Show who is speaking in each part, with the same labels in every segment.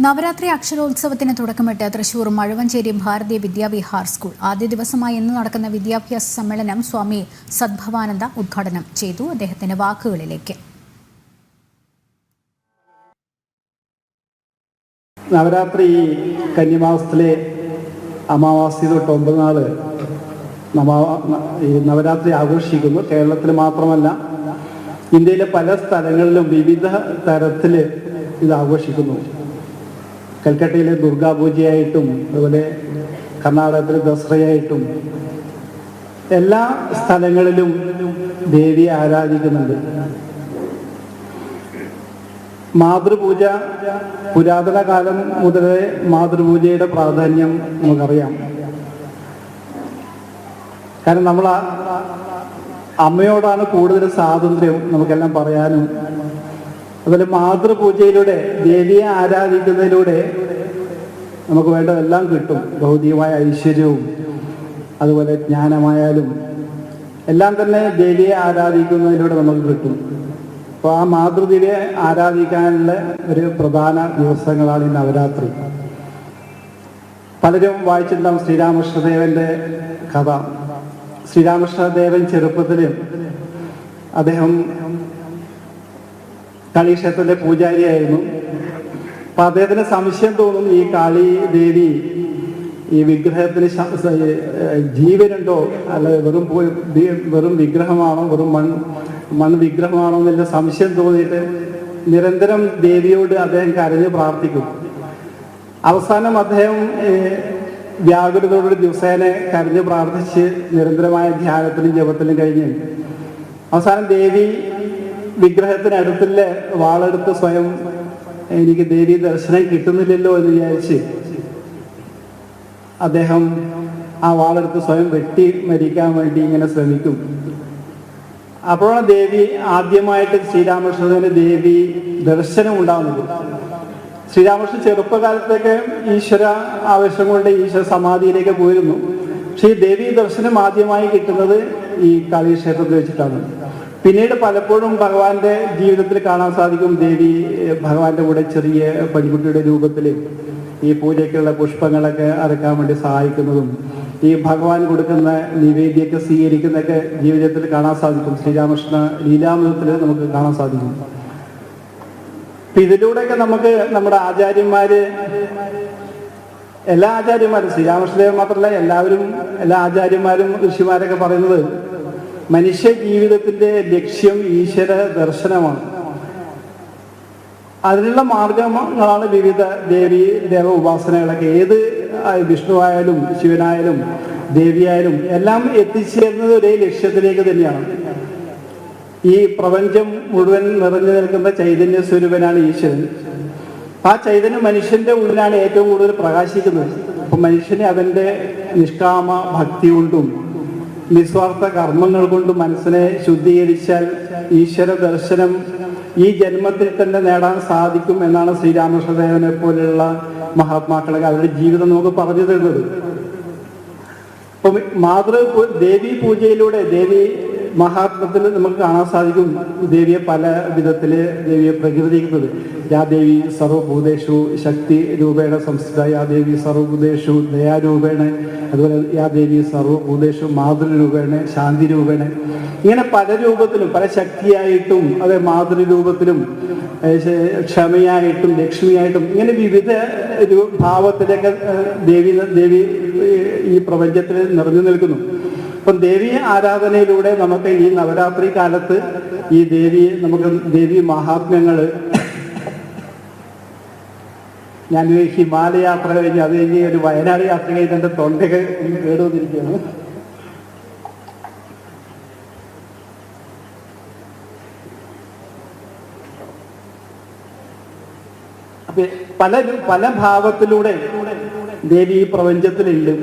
Speaker 1: നവരാത്രി അക്ഷരോത്സവത്തിന് തുടക്കമിട്ട് തൃശൂർ മഴവഞ്ചേരി ഭാരതീയ Vidyavihar school ആദ്യ ദിവസമായി ഇന്ന് നടക്കുന്ന വിദ്യാഭ്യാസ സമ്മേളനം സ്വാമി സദ്ഭവാനന്ദ ഉദ്ഘാടനം ചെയ്തു. അദ്ദേഹത്തിന്റെ വാക്കുകളിലേക്ക്.
Speaker 2: നവരാത്രി കന്നിമാസത്തിലെ അമാവാസി തൊട്ട് 9 നാള് നവരാത്രി ആഘോഷിക്കുന്നു. കേരളത്തിൽ മാത്രമല്ല, ഇന്ത്യയിലെ പല സ്ഥലങ്ങളിലും വിവിധ തരത്തിൽ ഇത് ആഘോഷിക്കുന്നു. കൽക്കട്ടയിലെ ദുർഗാപൂജയായിട്ടും അതുപോലെ കർണാടകത്തിലെ ദസറയായിട്ടും എല്ലാ സ്ഥലങ്ങളിലും ദേവിയെ ആരാധിക്കുന്നുണ്ട്. മാതൃപൂജ പുരാതന കാലം മുതലേ മാതൃപൂജയുടെ പ്രാധാന്യം നമുക്കറിയാം. കാരണം നമ്മൾ അമ്മയോടാണ് കൂടുതൽ സ്വാതന്ത്ര്യം നമുക്കെല്ലാം പറയാനും. അതുപോലെ മാതൃപൂജയിലൂടെ ദേവിയെ ആരാധിക്കുന്നതിലൂടെ നമുക്ക് വേണ്ടതെല്ലാം കിട്ടും. ഭൗതികമായ ഐശ്വര്യവും അതുപോലെ ജ്ഞാനമായാലും എല്ലാം തന്നെ ദേവിയെ ആരാധിക്കുന്നതിലൂടെ നമുക്ക് കിട്ടും. അപ്പോൾ ആ മാതൃദേവിയെ ആരാധിക്കാനുള്ള ഒരു പ്രധാന ദിവസങ്ങളാണ് ഈ നവരാത്രി. പലരും വായിച്ചിട്ടുണ്ടാവും ശ്രീരാമകൃഷ്ണദേവന്റെ കഥ. ശ്രീരാമകൃഷ്ണദേവൻ ചെറുപ്പത്തിൽ അദ്ദേഹം കാളീക്ഷേത്രത്തിലെ പൂജാരിയായിരുന്നു. അപ്പൊ അദ്ദേഹത്തിന് സംശയം തോന്നും, ഈ കാളി ദേവി ഈ വിഗ്രഹത്തിന് ജീവനുണ്ടോ, അല്ല വെറും വിഗ്രഹമാണോ, വെറും മൺ വിഗ്രഹമാണോ എന്നുള്ള സംശയം തോന്നിയിട്ട് നിരന്തരം ദേവിയോട് അദ്ദേഹം കരഞ്ഞ് പ്രാർത്ഥിക്കും. അവസാനം അദ്ദേഹം വ്യാകുലതയോട് ദിവസേന കരഞ്ഞ് പ്രാർത്ഥിച്ച് നിരന്തരമായ ധ്യാനത്തിലും ജപത്തിലും കഴിഞ്ഞ് അവസാനം ദേവി വിഗ്രഹത്തിനടുത്തുള്ള വാളെടുത്ത് സ്വയം എനിക്ക് ദേവി ദർശനം കിട്ടുന്നില്ലല്ലോ എന്ന് വിചാരിച്ച് അദ്ദേഹം ആ വാളെടുത്ത് സ്വയം വെട്ടി മരിക്കാൻ വേണ്ടി ഇങ്ങനെ ശ്രമിക്കും. അപ്പോഴാണ് ദേവി ആദ്യമായിട്ട് ശ്രീരാമകൃഷ്ണന് ദേവി ദർശനം ഉണ്ടാകുന്നത്. ശ്രീരാമകൃഷ്ണൻ ചെറുപ്പകാലത്തൊക്കെ ഈശ്വര ആവേശം കൊണ്ട് ഈശ്വര സമാധിയിലേക്ക് പോയിരുന്നു. പക്ഷേ ഈ ദേവി ദർശനം ആദ്യമായി കിട്ടുന്നത് ഈ കാളീക്ഷേത്രത്തിൽ വെച്ചിട്ടാണ്. പിന്നീട് പലപ്പോഴും ഭഗവാന്റെ ജീവിതത്തിൽ കാണാൻ സാധിക്കും ദേവി ഭഗവാന്റെ കൂടെ ചെറിയ പെൺകുട്ടിയുടെ രൂപത്തിൽ ഈ പൂജയ്ക്കുള്ള പുഷ്പങ്ങളൊക്കെ അരക്കാൻ വേണ്ടി സഹായിക്കുന്നതും ഈ ഭഗവാൻ കൊടുക്കുന്ന നിവേദ്യമൊക്കെ സ്വീകരിക്കുന്നതൊക്കെ ജീവിതത്തിൽ കാണാൻ സാധിക്കും. ശ്രീരാമകൃഷ്ണ ലീലാമൃതത്തിൽ നമുക്ക് കാണാൻ സാധിക്കും. ഇതിലൂടെയൊക്കെ നമുക്ക് നമ്മുടെ ആചാര്യന്മാര്, എല്ലാ ആചാര്യന്മാരും, ശ്രീരാമകൃഷ്ണദേവൻ മാത്രമല്ല എല്ലാ ആചാര്യന്മാരും ഋഷിമാരൊക്കെ പറയുന്നത് മനുഷ്യ ജീവിതത്തിന്റെ ലക്ഷ്യം ഈശ്വര ദർശനമാണ്. അതിനുള്ള മാർഗങ്ങളാണ് വിവിധ ദേവ ഉപാസനകളൊക്കെ. ഏത് വിഷ്ണുവായാലും ശിവനായാലും ദേവിയായാലും എല്ലാം എത്തിച്ചേരുന്നത് ഒരേ ലക്ഷ്യത്തിലേക്ക് തന്നെയാണ്. ഈ പ്രപഞ്ചം മുഴുവൻ നിറഞ്ഞു നിൽക്കുന്ന ചൈതന്യ സ്വരൂപനാണ് ഈശ്വരൻ. ആ ചൈതന്യം മനുഷ്യന്റെ ഉള്ളിലാണ് ഏറ്റവും കൂടുതൽ പ്രകാശിക്കുന്നത്. അപ്പൊ മനുഷ്യനെ അവന്റെ നിഷ്കാമ ഭക്തി കൊണ്ടും നിസ്വാർത്ഥ കർമ്മങ്ങൾ കൊണ്ടും മനസ്സിനെ ശുദ്ധീകരിച്ചാൽ ഈശ്വര ദർശനം ഈ ജന്മത്തിൽ തന്നെ നേടാൻ സാധിക്കും എന്നാണ് ശ്രീരാമകൃഷ്ണദേവനെ പോലെയുള്ള മഹാത്മാക്കളൊക്കെ അവരുടെ ജീവിതം നമുക്ക് പറഞ്ഞു തരുന്നത്. അപ്പം ദേവി പൂജയിലൂടെ ദേവി മഹാത്മത്തിൽ നമുക്ക് കാണാൻ സാധിക്കും ദേവിയെ പല വിധത്തില് ദേവിയെ പ്രകീർത്തിക്കുന്നത്. യാ ദേവി സർവഭൂതേഷു ശക്തി രൂപേണ സംസ്ഥിത, യാ ദേവി സർവഭൂതേഷു ദയാരൂപേണ, അതുപോലെ യാ ദേവി സർവഭൂതേഷു മാതൃരൂപേണ ശാന്തി രൂപേണ. ഇങ്ങനെ പല രൂപത്തിലും, പല ശക്തിയായിട്ടും അതെ മാതൃരൂപത്തിലും ക്ഷമയായിട്ടും ലക്ഷ്മിയായിട്ടും ഇങ്ങനെ വിവിധ ഭാവത്തിലൊക്കെ ദേവി ഈ പ്രപഞ്ചത്തിൽ നിറഞ്ഞു നിൽക്കുന്നു. അപ്പം ദേവി ആരാധനയിലൂടെ നമുക്ക് ഈ നവരാത്രി കാലത്ത് ഈ ദേവി മഹാത്മ്യങ്ങള്, ഞാനൊരു ഹിമാലയ യാത്ര കഴിഞ്ഞ് അത് കഴിഞ്ഞ് ഒരു വയനാട് യാത്ര കഴിഞ്ഞ് എൻ്റെ തൊണ്ടയൊക്കെ കേടുവന്നിരിക്കുകയാണ്. പല ഭാവത്തിലൂടെ ദേവി ഈ പ്രപഞ്ചത്തിലുണ്ട്.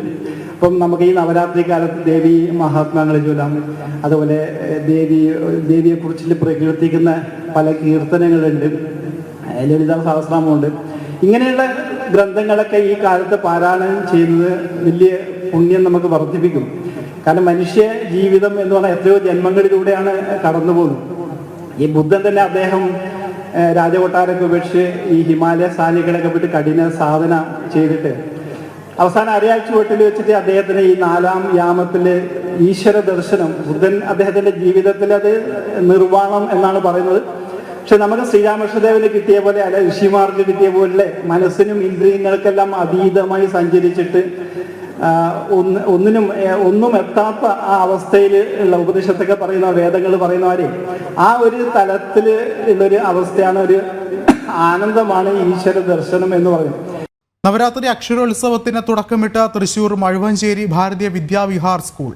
Speaker 2: അപ്പം നമുക്ക് ഈ നവരാത്രി കാലത്ത് ദേവി മഹാത്മാക്കളെ ചൊല്ലാം. അതുപോലെ ദേവിയെ കുറിച്ച് പ്രകീർത്തിക്കുന്ന പല കീർത്തനങ്ങളുണ്ട്, ലളിതാ സഹസ്രനാമമുണ്ട്. ഇങ്ങനെയുള്ള ഗ്രന്ഥങ്ങളൊക്കെ ഈ കാലത്ത് പാരായണം ചെയ്യുന്നത് വലിയ പുണ്യം നമുക്ക് വർദ്ധിപ്പിക്കും. കാരണം മനുഷ്യ ജീവിതം എന്ന് പറഞ്ഞാൽ എത്രയോ ജന്മങ്ങളിലൂടെയാണ് കടന്നു പോകുന്നത്. ഈ ബുദ്ധൻ തന്നെ അദ്ദേഹം രാജകൊട്ടാരമൊക്കെ ഉപേക്ഷിച്ച് ഈ ഹിമാലയ സാനികളൊക്കെ വിട്ട് കഠിന സാധന ചെയ്തിട്ട് അവസാനം അരയാൽ ചുവട്ടിൽ വെച്ചിട്ട് അദ്ദേഹത്തിന് ഈ 4-ാം യാമത്തിൽ ഈശ്വര ദർശനം, ബുദ്ധൻ അദ്ദേഹത്തിന്റെ ജീവിതത്തിൽ അത് നിർവ്വാണം എന്നാണ് പറയുന്നത്. പക്ഷെ നമുക്ക് ശ്രീരാമകൃഷ്ണദേവന് കിട്ടിയ പോലെ അല്ല ഋഷിമാർക്ക് കിട്ടിയ പോലെ മനസ്സിനും ഇന്ദ്രിയങ്ങൾക്കെല്ലാം അതീതമായി സഞ്ചരിച്ചിട്ട് ഒന്നും എത്താത്ത ആ അവസ്ഥയിൽ ഉള്ള ഉപനിഷത്തൊക്കെ പറയുന്ന വേദങ്ങൾ പറയുന്നവരെ ആ ഒരു തലത്തിൽ ഉള്ളൊരു അവസ്ഥയാണ്, ഒരു ആനന്ദമാണ് ഈശ്വര ദർശനം എന്ന് പറയുന്നത്.
Speaker 3: നവരാത്രി അക്ഷരോത്സവത്തിന് തുടക്കമിട്ട തൃശൂർ മഴുവഞ്ചേരി ഭാരതീയ വിദ്യാവിഹാർ സ്കൂൾ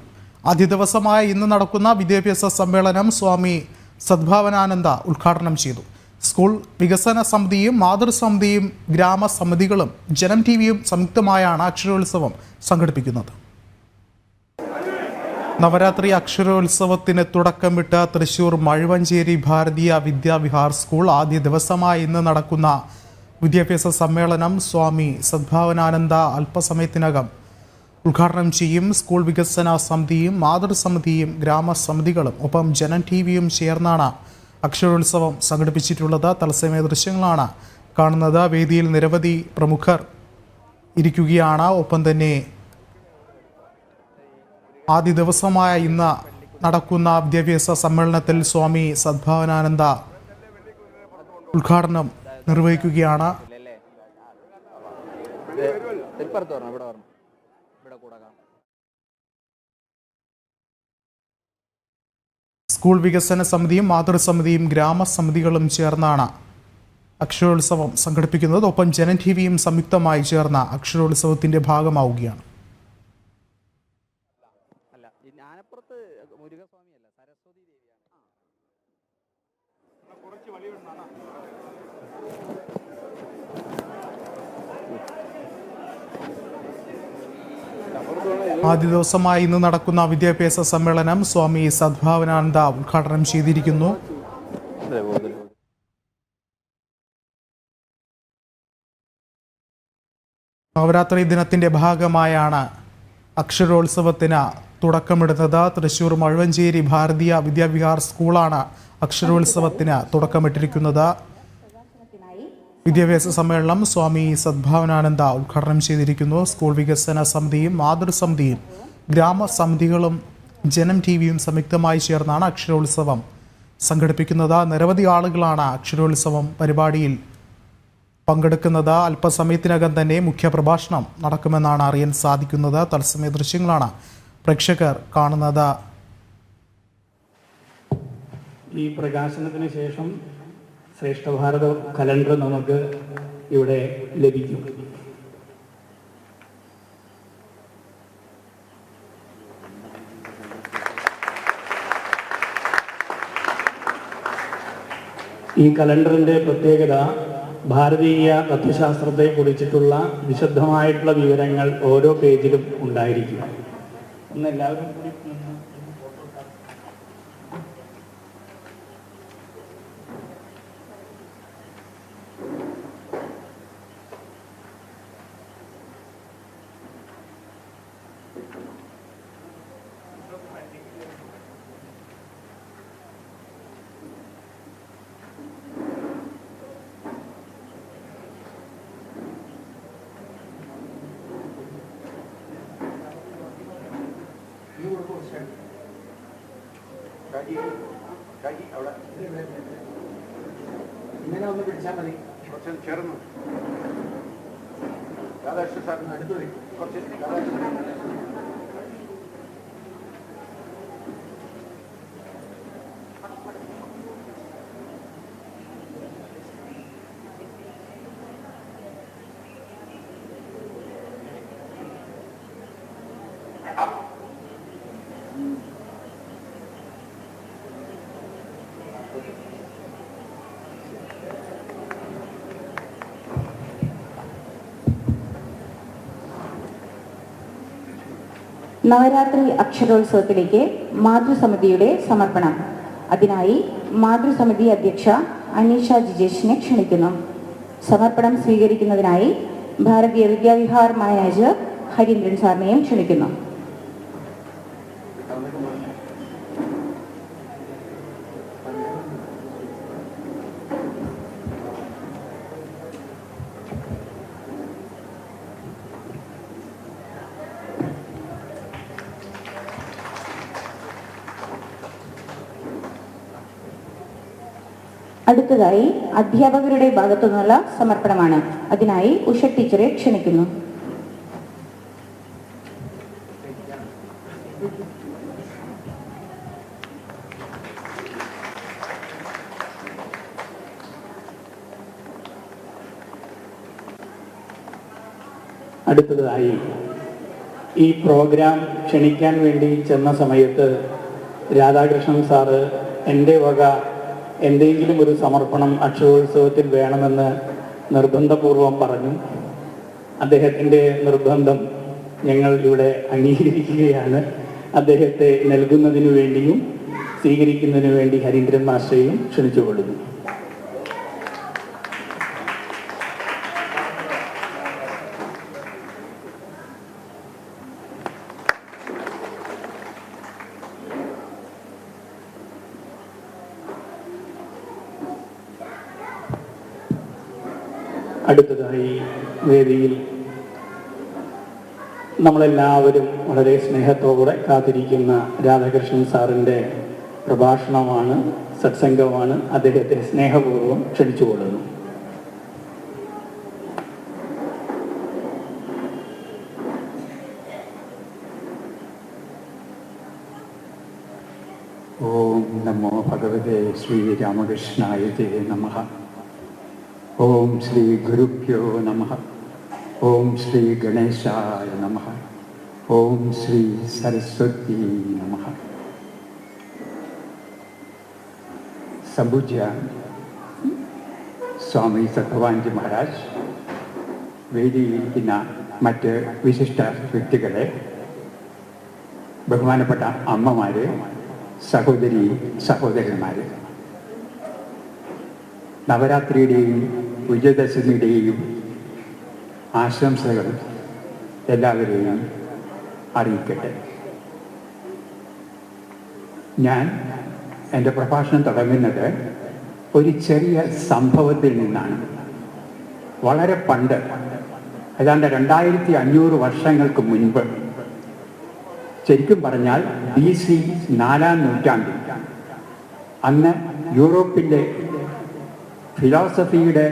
Speaker 3: ആദ്യ ദിവസമായ ഇന്ന് നടക്കുന്ന വിദ്യാഭ്യാസ സമ്മേളനം സ്വാമി സദ്ഭാവനാനന്ദ ഉദ്ഘാടനം ചെയ്തു. സ്കൂൾ വികസന സമിതിയും മാതൃസമിതിയും ഗ്രാമസമിതികളും ജനം ടിവിയും സംയുക്തമായാണ് അക്ഷരോത്സവം സംഘടിപ്പിക്കുന്നത്. നവരാത്രി അക്ഷരോത്സവത്തിന് തുടക്കമിട്ട തൃശൂർ മഴുവഞ്ചേരി ഭാരതീയ വിദ്യാവിഹാർ സ്കൂൾ ആദ്യ ദിവസമായി ഇന്ന് നടക്കുന്ന വിദ്യാഭ്യാസ സമ്മേളനം സ്വാമി സദ്ഭാവനാനന്ദ അല്പസമയത്തിനകം ഉദ്ഘാടനം ചെയ്യും. സ്കൂൾ വികസന സമിതിയും മാതൃസമിതിയും ഗ്രാമസമിതികളും ഒപ്പം ജനം ടിവിയും ചേർന്നാണ് അക്ഷരോത്സവം സംഘടിപ്പിച്ചിട്ടുള്ളത്. തത്സമയ ദൃശ്യങ്ങളാണ് കാണുന്നത്. വേദിയിൽ നിരവധി പ്രമുഖർ ഇരിക്കുകയാണ്. ഒപ്പം തന്നെ ആദ്യ ദിവസമായ ഇന്ന് നടക്കുന്ന വിദ്യാഭ്യാസ സമ്മേളനത്തിൽ സ്വാമി സദ്ഭാവനാനന്ദ ഉദ്ഘാടനം നിർവഹിക്കുകയാണ്. സ്കൂൾ വികസന സമിതിയും മാതൃസമിതിയും ഗ്രാമസമിതികളും ചേർന്നാണ് അക്ഷരോത്സവം സംഘടിപ്പിക്കുന്നത്. ഒപ്പം ജനം ടിവിയും സംയുക്തമായി ചേർന്ന അക്ഷരോത്സവത്തിന്റെ ഭാഗമാവുകയാണ്. ആദ്യ ദിവസമായി ഇന്ന് നടക്കുന്ന വിദ്യാഭ്യാസ സമ്മേളനം സ്വാമി സദ്ഭാവനാനന്ദ ഉദ്ഘാടനം ചെയ്തിരിക്കുന്നു. നവരാത്രി ദിനത്തിന്റെ ഭാഗമായാണ് അക്ഷരോത്സവത്തിന് തുടക്കമിടുന്നത്. തൃശൂർ മഴുവഞ്ചേരി ഭാരതീയ വിദ്യാവിഹാർ സ്കൂളാണ് അക്ഷരോത്സവത്തിന് തുടക്കമിട്ടിരിക്കുന്നത്. വിദ്യാഭ്യാസ സമ്മേളനം സ്വാമി സദ്ഭാവനാനന്ദ ഉദ്ഘാടനം ചെയ്തിരിക്കുന്നു. സ്കൂൾ വികസന സമിതിയും മാതൃസമിതിയും ഗ്രാമസമിതികളും ജനം ടിവിയും സംയുക്തമായി ചേർന്നാണ് അക്ഷരോത്സവം സംഘടിപ്പിക്കുന്നത്. നിരവധി ആളുകളാണ് അക്ഷരോത്സവം പരിപാടിയിൽ പങ്കെടുക്കുന്നത്. അല്പസമയത്തിനകം തന്നെ മുഖ്യപ്രഭാഷണം നടക്കുമെന്നാണ് അറിയാൻ സാധിക്കുന്നത്. തത്സമയ ദൃശ്യങ്ങളാണ് പ്രേക്ഷകർ കാണുന്നത്.
Speaker 2: ഈ പ്രകാശനത്തിന് ശേഷം ശ്രേഷ്ഠ ഭാരത കലണ്ടർ നമുക്ക് ഇവിടെ ലഭിക്കും. ഈ കലണ്ടറിന്റെ പ്രത്യേകത ഭാരതീയ തത്വശാസ്ത്രത്തെ കുറിച്ചിട്ടുള്ള വിശദമായിട്ടുള്ള വിവരങ്ങൾ ഓരോ പേജിലും ഉണ്ടായിരിക്കും. ഒന്ന് എല്ലാവരും കൂടി ഇങ്ങനെ ഒന്ന് പിടിച്ചാൽ മതി. കുറച്ച് ചേർന്ന് രാധാകൃഷ്ണൻ സാറിന് അടുത്ത് കുറച്ച്
Speaker 4: നവരാത്രി അക്ഷരോത്സവത്തിലേക്ക് മാതൃസമിതിയുടെ സമർപ്പണം. അതിനായി മാതൃസമിതി അധ്യക്ഷ അനീഷ ജിജേഷിനെ ക്ഷണിക്കുന്നു. സമർപ്പണം സ്വീകരിക്കുന്നതിനായി ഭാരതീയ വിദ്യാവിഹാർ മാനേജർ ഹരീന്ദ്രൻ സാറിനെയും ക്ഷണിക്കുന്നു. അടുത്തതായി അധ്യാപകരുടെ ഭാഗത്തു നിന്നുള്ള സമർപ്പണമാണ്. അതിനായി ഉഷ ടീച്ചറെ ക്ഷണിക്കുന്നു.
Speaker 2: അടുത്തതായി ഈ പ്രോഗ്രാം ക്ഷണിക്കാൻ വേണ്ടി ചെന്ന സമയത്ത് രാധാകൃഷ്ണൻ സാറ് എൻ്റെ വക എന്തെങ്കിലും ഒരു സമർപ്പണം അക്ഷരോത്സവത്തിൽ വേണമെന്ന് നിർബന്ധപൂർവം പറഞ്ഞു. അദ്ദേഹത്തിൻ്റെ നിർബന്ധം ഞങ്ങൾ ഇവിടെ അംഗീകരിക്കുകയാണ്. അദ്ദേഹത്തെ നൽകുന്നതിനു വേണ്ടിയും സ്വീകരിക്കുന്നതിനു വേണ്ടി ഹരീന്ദ്രൻ മാസ്റ്ററെയും ക്ഷണിച്ചുകൊള്ളുന്നു. അടുത്തതായി വേദിയിൽ നമ്മളെല്ലാവരും വളരെ സ്നേഹത്തോടെ കാത്തിരിക്കുന്ന രാധാകൃഷ്ണൻ സാറിൻ്റെ പ്രഭാഷണമാണ്, സത്സംഗമാണ്. അദ്ദേഹത്തെ സ്നേഹപൂർവ്വം ക്ഷണിച്ചുകൊള്ളുന്നു.
Speaker 5: ഓം നമോ ഭഗവതേ ശ്രീ രാമകൃഷ്ണായ നമഃ. ഓം ശ്രീ ഗുരുഭ്യോ നമഃ. ഓം ശ്രീ ഗണേശായ നമഃ. ഓം ശ്രീ സരസ്വതി നമഃ. സംപൂജ്യ സ്വാമി സദ്ഭവാൻജി മഹാരാജ്, വേദിയിലിരിക്കുന്ന മറ്റ് വിശിഷ്ട വ്യക്തികളെ, ബഹുമാനപ്പെട്ട അമ്മമാരെ, സഹോദരി സഹോദരന്മാരെ, നവരാത്രിയുടെയും വിജയദശമിയുടെയും ആശംസകൾ എല്ലാവരെയും അറിയിക്കട്ടെ. ഞാൻ എൻ്റെ പ്രഭാഷണം തുടങ്ങുന്നത് ഒരു ചെറിയ സംഭവത്തിൽ നിന്നാണ്. വളരെ പണ്ട്, ഏതാണ്ട് 2500 വർഷങ്ങൾക്ക് മുൻപ്, ശരിക്കും പറഞ്ഞാൽ BC 4-ാം നൂറ്റാണ്ടിൽ, അന്ന് യൂറോപ്പിൻ്റെ ഫിലോസഫിയുടെ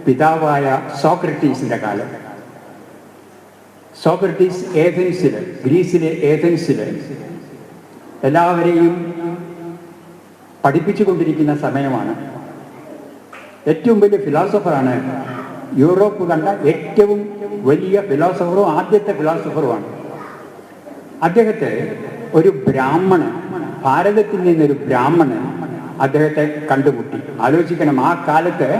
Speaker 5: പിതാവായ സോക്രട്ടീസിൻ്റെ കാലം. സോക്രട്ടീസ് ഏഥൻസിൽ, ഗ്രീസിലെ ഏഥൻസിൽ എല്ലാവരെയും പഠിപ്പിച്ചുകൊണ്ടിരിക്കുന്ന സമയമാണ്. ഏറ്റവും വലിയ ഫിലോസഫറാണ്, യൂറോപ്പ് കണ്ട ഏറ്റവും വലിയ ഫിലോസഫറും ആദ്യത്തെ ഫിലോസഫറുമാണ്. അദ്ദേഹത്തെ ഒരു ബ്രാഹ്മണൻ, ഭാരതത്തിൽ നിന്നൊരു ബ്രാഹ്മണൻ അദ്ദേഹത്തെ കണ്ടുമുട്ടി. ആലോചിക്കണം, ആ കാലത്ത്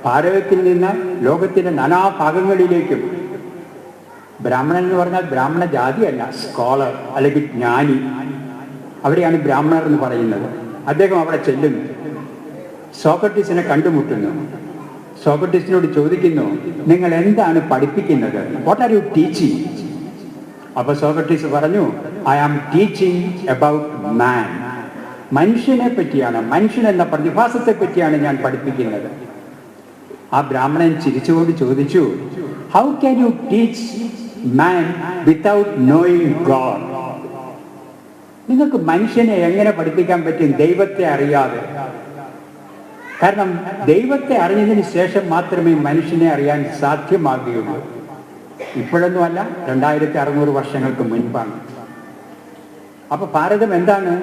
Speaker 5: ഭാരതത്തിൽ നിന്ന് ലോകത്തിൻ്റെ നാനാഭാഗങ്ങളിലേക്കും, ബ്രാഹ്മണൻ എന്ന് പറഞ്ഞാൽ ബ്രാഹ്മണ ജാതിയല്ല, സ്കോളർ അല്ലെങ്കിൽ ജ്ഞാനി, അവരെയാണ് ബ്രാഹ്മണർ എന്ന് പറയുന്നത്. അദ്ദേഹം അവിടെ ചെല്ലുന്നു, സോക്രട്ടീസിനെ കണ്ടുമുട്ടുന്നു. സോക്രട്ടീസിനോട് ചോദിക്കുന്നു, നിങ്ങൾ എന്താണ് പഠിപ്പിക്കുന്നത്? What are you teaching? അപ്പോൾ സോക്രട്ടീസ് പറഞ്ഞു, ഐ ആം ടീച്ചിങ് അബൌട്ട് മാൻ. മനുഷ്യനെ പറ്റിയാണ്, മനുഷ്യൻ എന്ന പ്രതിഭാസത്തെ പറ്റിയാണ് ഞാൻ പഠിപ്പിക്കുന്നത്. ആ ബ്രാഹ്മണൻ ചിരിച്ചുകൊണ്ട് ചോദിച്ചു, how can you teach man without knowing God? നിങ്ങൾക്ക് മനുഷ്യനെ എങ്ങനെ പഠിപ്പിക്കാൻ പറ്റും ദൈവത്തെ അറിയാതെ? കാരണം ദൈവത്തെ അറിഞ്ഞതിന് ശേഷം മാത്രമേ മനുഷ്യനെ അറിയാൻ സാധ്യമാകുകയുള്ളൂ. ഇപ്പോഴൊന്നുമല്ല, 2600 വർഷങ്ങൾക്ക് മുൻപാണ്. അപ്പൊ ഭാരതം എന്താണ്?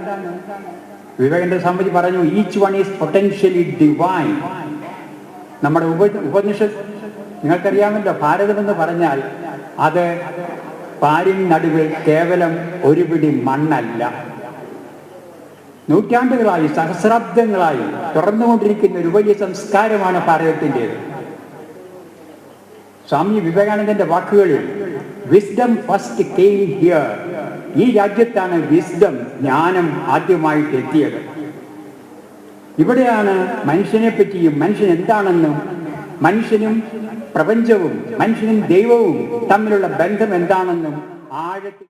Speaker 5: വിവേകാനന്ദ സ്വാമിജി പറഞ്ഞു, each one is potentially divine. നമ്മുടെ ഉപനിഷത്ത് നിങ്ങൾക്കറിയാമല്ലോ, ഭാരതം എന്ന് പറഞ്ഞാൽ അത് പാരിൻ നടുവിൽ കേവലം ഒരു പിടി മണ്ണല്ല. നൂറ്റാണ്ടുകളായി, സഹസ്രാബ്ദങ്ങളായി തുറന്നുകൊണ്ടിരിക്കുന്ന ഒരു വലിയ സംസ്കാരമാണ് ഭാരതത്തിൻ്റെത്. സ്വാമി വിവേകാനന്ദന്റെ വാക്കുകളിൽ, വിസ്ഡം ഫസ്റ്റ് കെയിം ഹിയർ. ഈ രാജ്യത്താണ് വിസ്ഡം, ജ്ഞാനം ആദ്യമായിട്ട് എത്തിയത്. ഇവിടെയാണ് മനുഷ്യനെ പറ്റിയും മനുഷ്യൻ എന്താണെന്നും മനുഷ്യനും പ്രപഞ്ചവും മനുഷ്യനും ദൈവവും തമ്മിലുള്ള ബന്ധം എന്താണെന്നും ആഴത്തിൽ